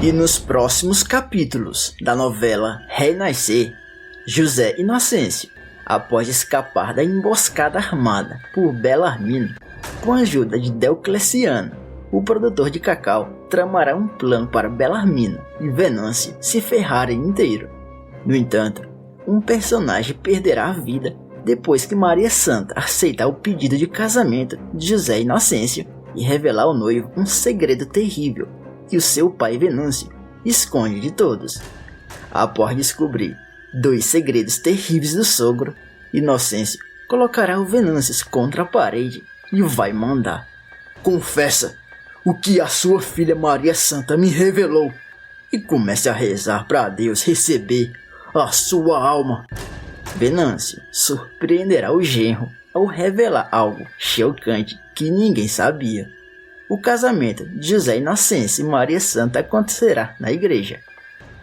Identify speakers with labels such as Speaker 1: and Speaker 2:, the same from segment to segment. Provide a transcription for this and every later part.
Speaker 1: E nos próximos capítulos da novela Renascer, José Inocêncio, após escapar da emboscada armada por Belarmino, com a ajuda de Diocleciano, o produtor de cacau tramará um plano para Belarmino e Venâncio se ferrarem inteiro. No entanto, um personagem perderá a vida depois que Maria Santa aceitar o pedido de casamento de José Inocêncio e revelar ao noivo um segredo terrível que o seu pai Venâncio esconde de todos. Após descobrir 2 segredos terríveis do sogro, Inocêncio colocará o Venâncio contra a parede e vai mandar: confessa o que a sua filha Maria Santa me revelou e comece a rezar para Deus receber a sua alma. Venâncio surpreenderá o genro ao revelar algo chocante que ninguém sabia. O casamento de José Inocêncio e Maria Santa acontecerá na igreja.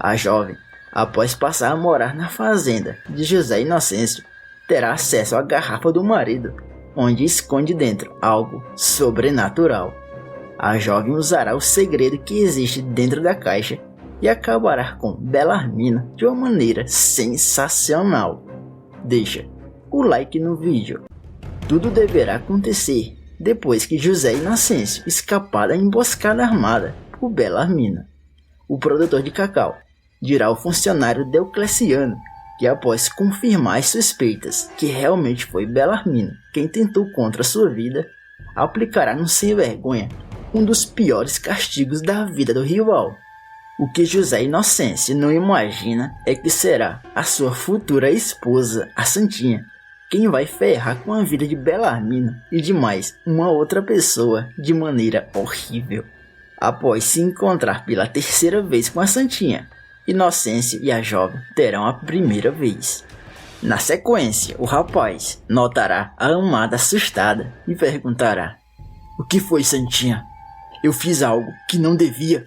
Speaker 1: A jovem, após passar a morar na fazenda de José Inocêncio, terá acesso à garrafa do marido, onde esconde dentro algo sobrenatural. A jovem usará o segredo que existe dentro da caixa e acabará com Belarmino de uma maneira sensacional. Deixa o like no vídeo. Tudo deverá acontecer depois que José Inocêncio escapar da emboscada armada por Belarmino. O produtor de cacau dirá ao funcionário Diocleciano que, após confirmar as suspeitas que realmente foi Belarmino quem tentou contra sua vida, aplicará no sem-vergonha um dos piores castigos da vida do rival. O que José Inocêncio não imagina é que será a sua futura esposa, a Santinha, quem vai ferrar com a vida de Belarmino e de mais uma outra pessoa de maneira horrível. Após se encontrar pela 3ª vez com a Santinha, Inocêncio e a jovem terão a primeira vez. Na sequência, o rapaz notará a amada assustada e perguntará: o que foi, Santinha? Eu fiz algo que não devia?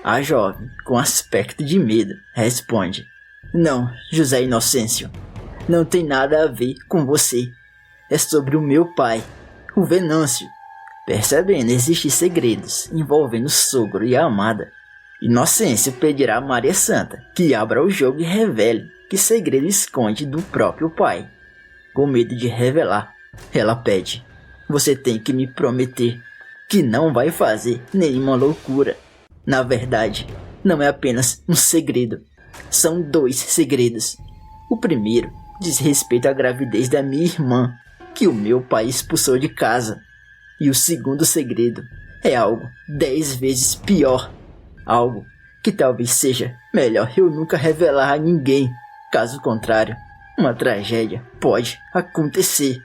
Speaker 1: A jovem, com aspecto de medo, responde: não, José Inocêncio, não tem nada a ver com você. É sobre o meu pai, o Venâncio. Percebendo existir segredos envolvendo o sogro e a amada, Inocêncio pedirá a Maria Santa que abra o jogo e revele que segredo esconde do próprio pai. Com medo de revelar, ela pede: você tem que me prometer que não vai fazer nenhuma loucura. Na verdade, não é apenas um segredo, são 2 segredos. O primeiro diz respeito à gravidez da minha irmã, que o meu pai expulsou de casa. E o segundo segredo é algo 10 vezes pior, algo que talvez seja melhor eu nunca revelar a ninguém. Caso contrário, uma tragédia pode acontecer.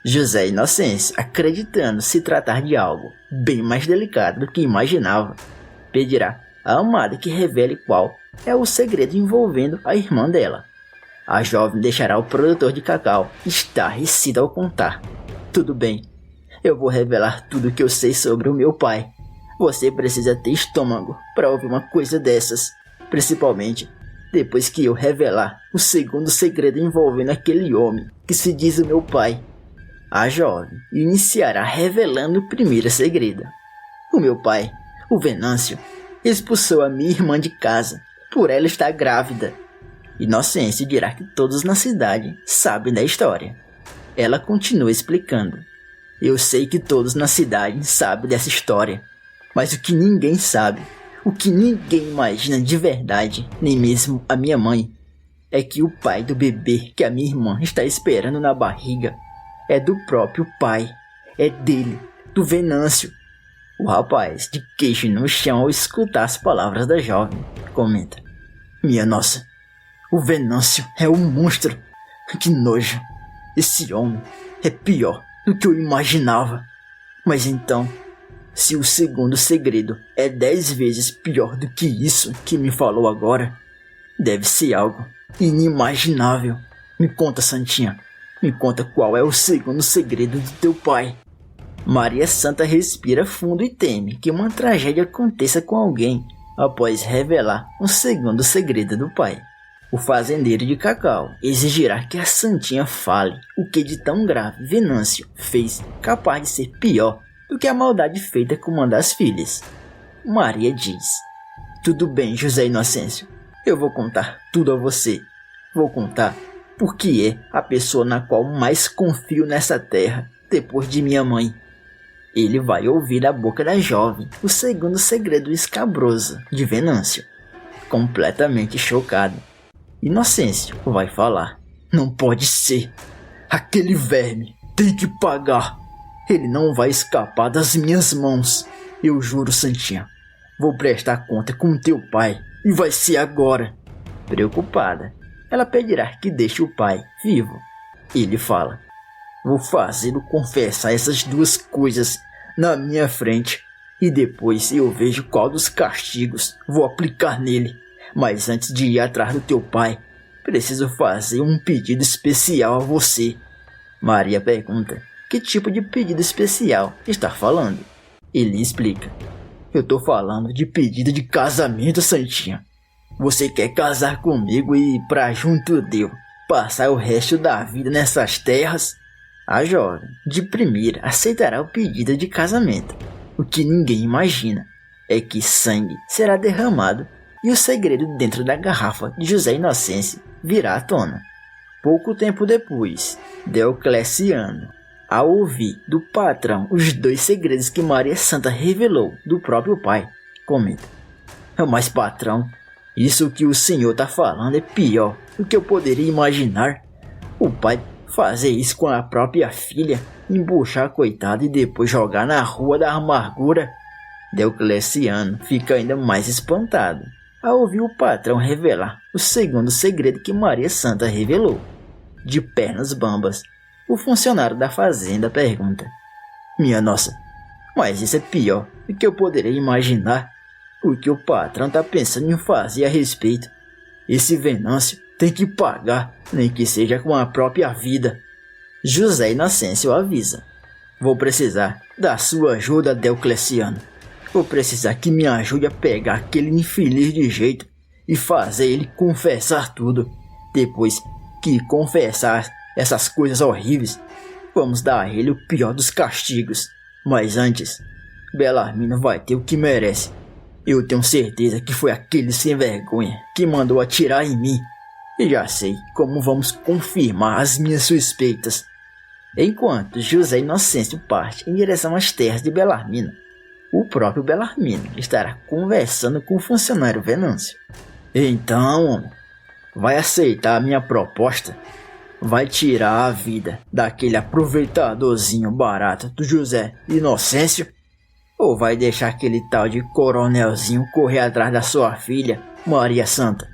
Speaker 1: José Inocêncio, acreditando se tratar de algo bem mais delicado do que imaginava, pedirá à amada que revele qual é o segredo envolvendo a irmã dela. A jovem deixará o produtor de cacau estarrecido ao contar: tudo bem, eu vou revelar tudo o que eu sei sobre o meu pai. Você precisa ter estômago para ouvir uma coisa dessas, principalmente depois que eu revelar o segundo segredo envolvendo aquele homem que se diz o meu pai. A jovem iniciará revelando o primeiro segredo. O meu pai, o Venâncio, expulsou a minha irmã de casa por ela estar grávida. Inocêncio dirá que todos na cidade sabem da história. Ela continua explicando: eu sei que todos na cidade sabem dessa história, mas o que ninguém sabe, o que ninguém imagina de verdade, nem mesmo a minha mãe, é que o pai do bebê que a minha irmã está esperando na barriga é do próprio pai, é dele, do Venâncio. O rapaz, de queixo no chão ao escutar as palavras da jovem, comenta: minha nossa, o Venâncio é um monstro. Que nojo. Esse homem é pior do que eu imaginava. Mas então, se o segundo segredo é 10 vezes pior do que isso que me falou agora, deve ser algo inimaginável. Me conta, Santinha. Me conta qual é o segundo segredo do teu pai. Maria Santa respira fundo e teme que uma tragédia aconteça com alguém após revelar o segundo segredo do pai. O fazendeiro de cacau exigirá que a Santinha fale o que de tão grave Venâncio fez, capaz de ser pior do que a maldade feita com uma das filhas. Maria diz: Tudo bem, José Inocêncio. Eu vou contar tudo a você. Vou contar porque é a pessoa na qual mais confio nessa terra, depois de minha mãe. Ele vai ouvir da boca da jovem o segundo segredo escabroso de Venâncio. Completamente chocado, Inocêncio vai falar. Não pode ser. Aquele verme tem que pagar. Ele não vai escapar das minhas mãos. Eu juro, Santinha. Vou prestar conta com teu pai. E vai ser agora. Preocupada, ela pedirá que deixe o pai vivo. Ele fala. Vou fazê-lo confessar essas duas coisas na minha frente. E depois eu vejo qual dos castigos vou aplicar nele. Mas antes de ir atrás do teu pai, preciso fazer um pedido especial a você. Maria pergunta. Que tipo de pedido especial está falando? Ele explica. Eu tô falando de pedido de casamento, Santinha. Você quer casar comigo e, pra junto de eu, passar o resto da vida nessas terras? A jovem, de primeira, aceitará o pedido de casamento. O que ninguém imagina é que sangue será derramado e o segredo dentro da garrafa de José Inocêncio virá à tona. Pouco tempo depois, Diocleciano, ao ouvir do patrão os dois segredos que Maria Santa revelou do próprio pai, comenta. Mas patrão, isso que o senhor tá falando é pior do que eu poderia imaginar. O pai fazer isso com a própria filha, embuchar a coitada e depois jogar na rua da amargura. Diocleciano fica ainda mais espantado ao ouvir o patrão revelar o segundo segredo que Maria Santa revelou. De pernas bambas, o funcionário da fazenda pergunta. Minha nossa, mas isso é pior do que eu poderia imaginar. O que o patrão tá pensando em fazer a respeito? Esse Venâncio tem que pagar, nem que seja com a própria vida. José Inocêncio avisa. Vou precisar da sua ajuda, Diocleciano. Vou precisar que me ajude a pegar aquele infeliz de jeito e fazer ele confessar tudo. Depois que confessar essas coisas horríveis, vamos dar a ele o pior dos castigos. Mas antes, Belarmino vai ter o que merece. Eu tenho certeza que foi aquele sem vergonha que mandou atirar em mim. E já sei como vamos confirmar as minhas suspeitas. Enquanto José Inocêncio parte em direção às terras de Belarmino, o próprio Belarmino estará conversando com o funcionário Venâncio. Então, homem, vai aceitar a minha proposta? Vai tirar a vida daquele aproveitadorzinho barato do José Inocêncio? Ou vai deixar aquele tal de coronelzinho correr atrás da sua filha, Maria Santa?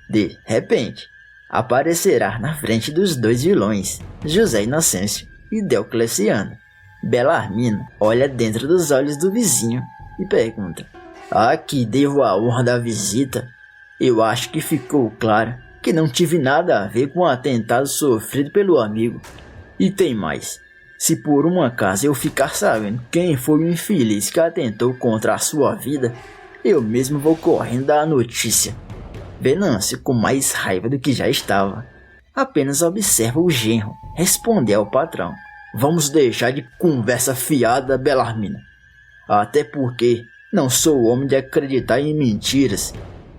Speaker 1: De repente, aparecerá na frente dos dois vilões, José Inocêncio e Diocleciano. Belarmino olha dentro dos olhos do vizinho e pergunta. A que devo a honra da visita? Eu acho que ficou claro que não tive nada a ver com o atentado sofrido pelo amigo. E tem mais. Se por um acaso eu ficar sabendo quem foi o infeliz que atentou contra a sua vida, eu mesmo vou correndo dar a notícia. Venâncio, com mais raiva do que já estava, apenas observa o genro responder ao patrão. Vamos deixar de conversa fiada, Belarmino. Até porque não sou homem de acreditar em mentiras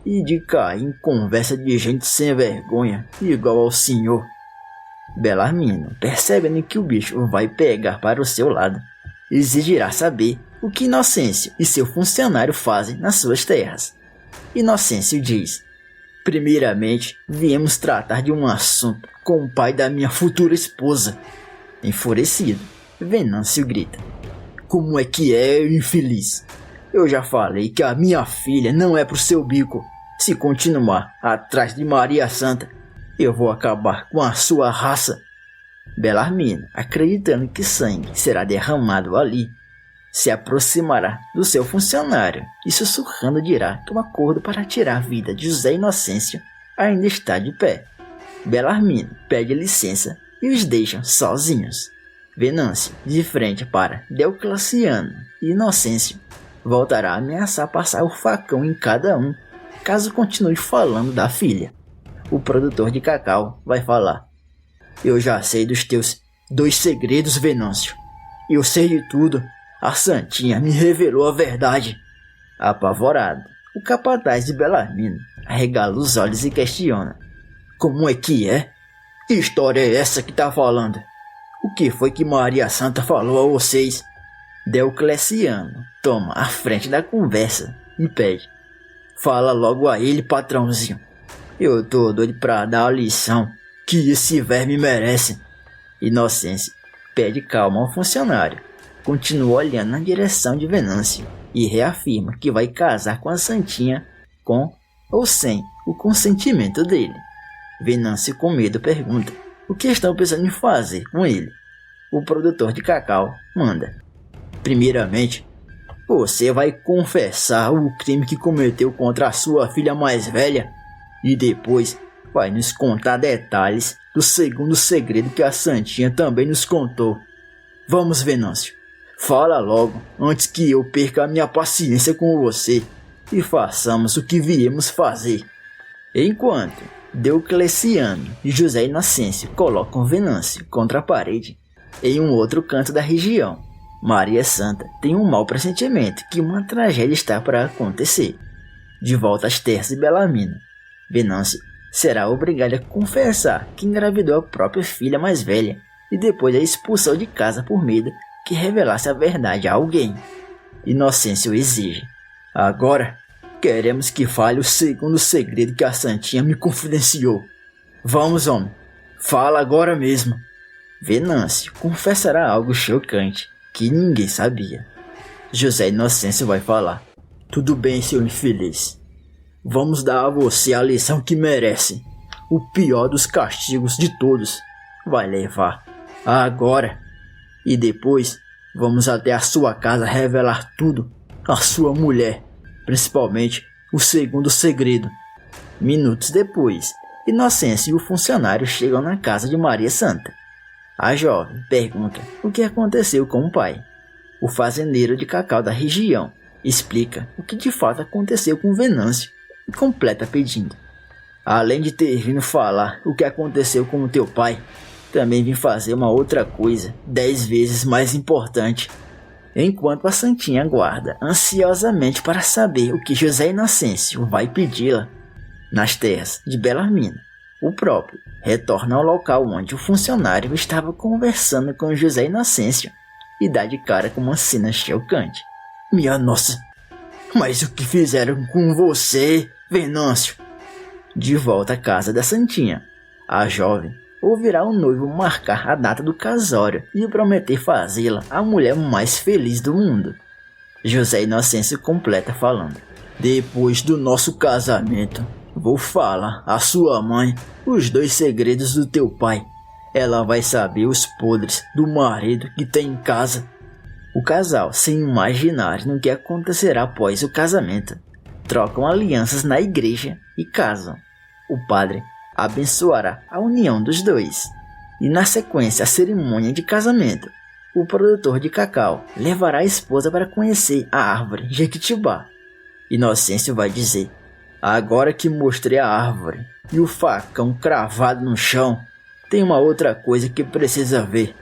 Speaker 1: e de cair em conversa de gente sem vergonha, igual ao senhor. Belarmino, percebendo que o bicho vai pegar para o seu lado, exigirá saber o que Inocêncio e seu funcionário fazem nas suas terras. Inocêncio diz: primeiramente, viemos tratar de um assunto com o pai da minha futura esposa. Enfurecido, Venâncio grita: como é que é, infeliz? Eu já falei que a minha filha não é pro seu bico. Se continuar atrás de Maria Santa, eu vou acabar com a sua raça. Belarmino, acreditando que sangue será derramado ali, se aproximará do seu funcionário e sussurrando dirá que o acordo para tirar a vida de José Inocêncio ainda está de pé. Belarmino pede licença e os deixam sozinhos. Venâncio, de frente para Diocleciano e Inocêncio, voltará a ameaçar passar o facão em cada um, caso continue falando da filha. O produtor de cacau vai falar: eu já sei dos teus 2 segredos, Venâncio. Eu sei de tudo. A Santinha me revelou a verdade. Apavorado, O capataz de Belarmino arregala os olhos e questiona. Como é que é? Que história é essa que tá falando? O que foi que Maria Santa falou a vocês? Diocleciano toma a frente da conversa e pede. Fala logo a ele, patrãozinho. Eu tô doido pra dar a lição que esse verme merece. Inocêncio pede calma ao funcionário. Continua olhando na direção de Venâncio e reafirma que vai casar com a Santinha com ou sem o consentimento dele. Venâncio, com medo, pergunta o que estão pensando em fazer com ele. O produtor de cacau manda. Primeiramente, você vai confessar o crime que cometeu contra a sua filha mais velha e depois vai nos contar detalhes do segundo segredo que a Santinha também nos contou. Vamos, Venâncio, fala logo antes que eu perca a minha paciência com você e façamos o que viemos fazer. Enquanto Diocleciano e José Inocêncio colocam Venâncio contra a parede, em um outro canto da região, Maria Santa tem um mau pressentimento que uma tragédia está para acontecer. De volta às terras de Belarmino, Venâncio será obrigado a confessar que engravidou a própria filha mais velha e depois a expulsou de casa por medo que revelasse a verdade a alguém. Inocêncio exige. Agora, queremos que fale o segundo segredo que a Santinha me confidenciou. Vamos, homem, fala agora mesmo. Venâncio confessará algo chocante que ninguém sabia. José Inocêncio vai falar. Tudo bem, seu infeliz. Vamos dar a você a lição que merece. O pior dos castigos de todos vai levar agora. E depois vamos até a sua casa revelar tudo à sua mulher, principalmente o segundo segredo. Minutos depois, Inocêncio e o funcionário chegam na casa de Maria Santa. A jovem pergunta o que aconteceu com o pai. O fazendeiro de cacau da região explica o que de fato aconteceu com Venâncio e completa pedindo. Além de ter vindo falar o que aconteceu com o teu pai, também vim fazer uma outra coisa 10 vezes mais importante. Enquanto a Santinha aguarda ansiosamente para saber o que José Inocêncio vai pedi-la, nas terras de Belarmino, o próprio retorna ao local onde o funcionário estava conversando com José Inocêncio e dá de cara com uma cena chocante. Minha nossa, mas o que fizeram com você, Venâncio? De volta à casa da Santinha, a jovem ouvirá o noivo marcar a data do casório e prometer fazê-la a mulher mais feliz do mundo. José Inocêncio completa falando. Depois do nosso casamento, vou falar à sua mãe os 2 segredos do teu pai. Ela vai saber os podres do marido que tem em casa. O casal, sem imaginar no que acontecerá após o casamento, trocam alianças na igreja e casam. O padre abençoará a união dos dois. E na sequência a cerimônia de casamento, o produtor de cacau levará a esposa para conhecer a árvore Jequitibá. Inocêncio vai dizer. Agora que mostrei a árvore e o facão cravado no chão, tem uma outra coisa que precisa ver,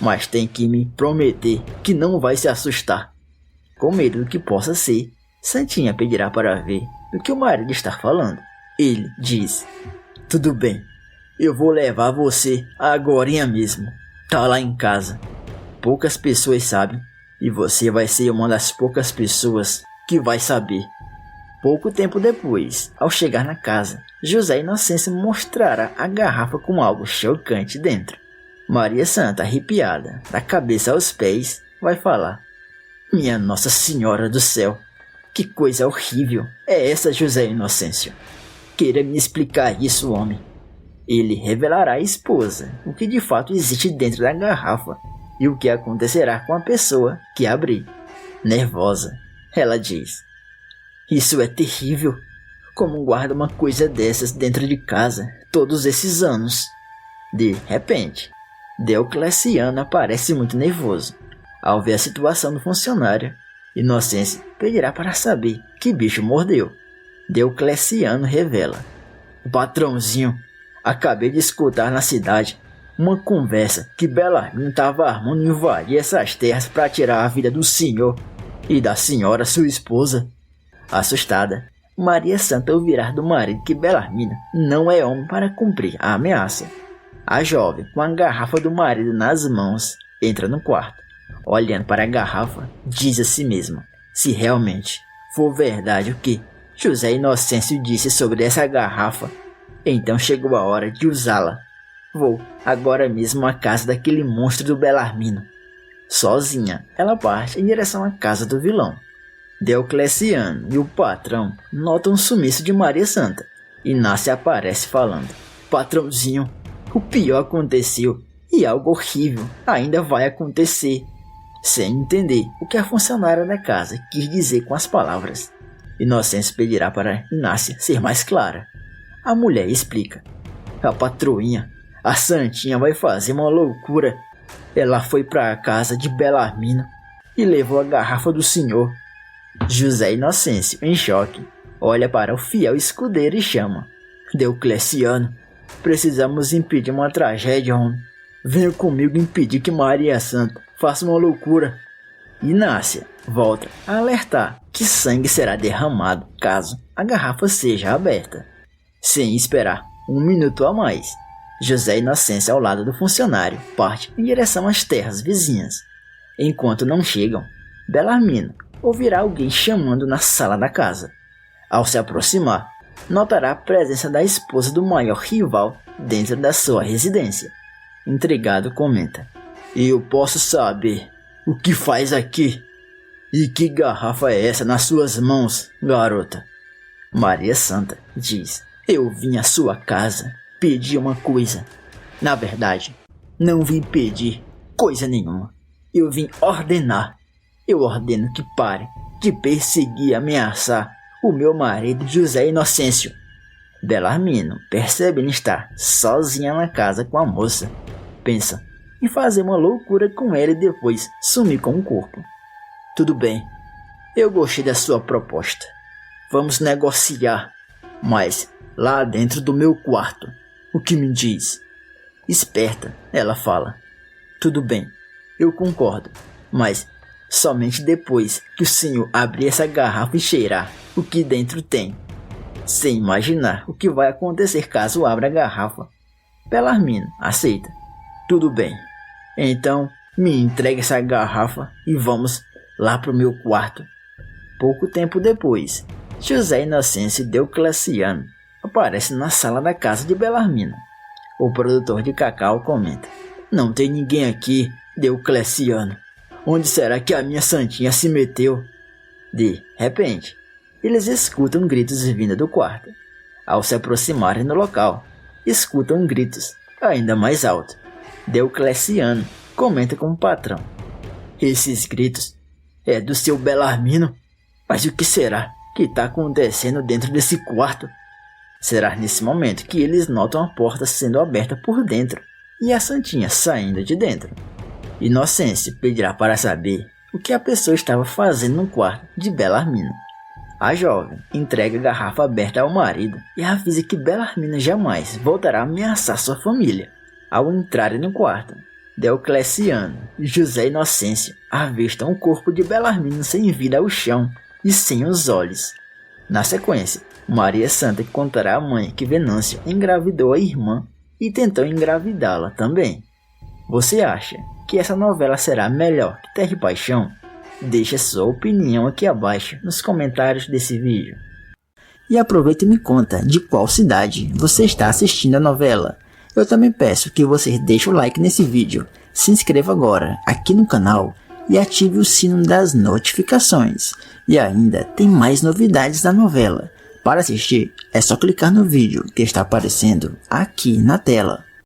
Speaker 1: mas tem que me prometer que não vai se assustar. Com medo do que possa ser, Santinha pedirá para ver o que o marido está falando. Ele diz, tudo bem, eu vou levar você agorinha mesmo, tá lá em casa. Poucas pessoas sabem e você vai ser uma das poucas pessoas que vai saber. Pouco tempo depois, ao chegar na casa, José Inocêncio mostrará a garrafa com algo chocante dentro. Maria Santa, arrepiada, da cabeça aos pés, vai falar. Minha Nossa Senhora do Céu, que coisa horrível é essa, José Inocêncio? Queira me explicar isso, homem. Ele revelará à esposa o que de fato existe dentro da garrafa e o que acontecerá com a pessoa que abrir. Nervosa, ela diz. Isso é terrível. Como guarda uma coisa dessas dentro de casa todos esses anos? De repente, Diocleciano aparece muito nervoso. Ao ver a situação do funcionário, Inocêncio pedirá para saber que bicho mordeu. Diocleciano revela. O patrãozinho, acabei de escutar na cidade uma conversa que Belarmino estava armando invadir essas terras para tirar a vida do senhor e da senhora sua esposa. Assustada, Maria Santa ouvirá do marido que Belarmino não é homem para cumprir a ameaça. A jovem, com a garrafa do marido nas mãos, entra no quarto. Olhando para a garrafa, diz a si mesma, se realmente for verdade o que José Inocêncio disse sobre essa garrafa, então chegou a hora de usá-la. Vou agora mesmo à casa daquele monstro do Belarmino. Sozinha, ela parte em direção à casa do vilão. Diocleciano e o patrão notam o sumiço de Maria Santa. Inácia aparece falando, patrãozinho, o pior aconteceu e algo horrível ainda vai acontecer. Sem entender o que a funcionária da casa quis dizer com as palavras, Inocêncio pedirá para Inácia ser mais clara. A mulher explica, a patroinha, a santinha vai fazer uma loucura. Ela foi para a casa de Belarmino e levou a garrafa do senhor. José Inocêncio, em choque, olha para o fiel escudeiro e chama, Diocleciano, precisamos impedir uma tragédia, homem. Venha comigo impedir que Maria Santa faça uma loucura. Inácia volta a alertar que sangue será derramado caso a garrafa seja aberta. Sem esperar 1 minuto a mais, José Inocêncio, ao lado do funcionário, parte em direção às terras vizinhas. Enquanto não chegam, Belarmino ouvirá alguém chamando na sala da casa. Ao se aproximar, notará a presença da esposa do maior rival dentro da sua residência. Intrigado, comenta, eu posso saber o que faz aqui? E que garrafa é essa nas suas mãos, garota? Maria Santa diz, eu vim à sua casa pedir uma coisa. Na verdade, não vim pedir coisa nenhuma. Eu vim ordenar. Eu ordeno que pare de perseguir e ameaçar o meu marido José Inocêncio. Belarmino, percebendo estar sozinha na casa com a moça, pensa em fazer uma loucura com ela e depois sumir com o corpo. Tudo bem, eu gostei da sua proposta. Vamos negociar, mas lá dentro do meu quarto, o que me diz? Esperta, ela fala. Tudo bem, eu concordo, mas somente depois que o senhor abrir essa garrafa e cheirar o que dentro tem. Sem imaginar o que vai acontecer caso abra a garrafa, Belarmino aceita. Tudo bem, então me entregue essa garrafa e vamos lá pro meu quarto. Pouco tempo depois, José Inocêncio e Diocleciano aparecem na sala da casa de Belarmino. O produtor de cacau comenta, não tem ninguém aqui, Diocleciano. Onde será que a minha santinha se meteu? De repente, eles escutam gritos vindo do quarto. Ao se aproximarem do local, escutam gritos ainda mais altos. Diocleciano comenta com o patrão, esses gritos é do seu Belarmino? Mas o que será que está acontecendo dentro desse quarto? Será nesse momento que eles notam a porta sendo aberta por dentro e a santinha saindo de dentro. Inocêncio pedirá para saber o que a pessoa estava fazendo no quarto de Belarmino. A jovem entrega a garrafa aberta ao marido e avisa que Belarmino jamais voltará a ameaçar sua família. Ao entrarem no quarto, Diocleciano e José Inocêncio avistam o corpo de Belarmino sem vida ao chão e sem os olhos. Na sequência, Maria Santa contará à mãe que Venâncio engravidou a irmã e tentou engravidá-la também. Você acha que essa novela será melhor que Terra e Paixão? Deixe sua opinião aqui abaixo nos comentários desse vídeo. E aproveita e me conta de qual cidade você está assistindo a novela. Eu também peço que você deixe o like nesse vídeo, se inscreva agora aqui no canal e ative o sino das notificações. E ainda tem mais novidades da novela. Para assistir, é só clicar no vídeo que está aparecendo aqui na tela.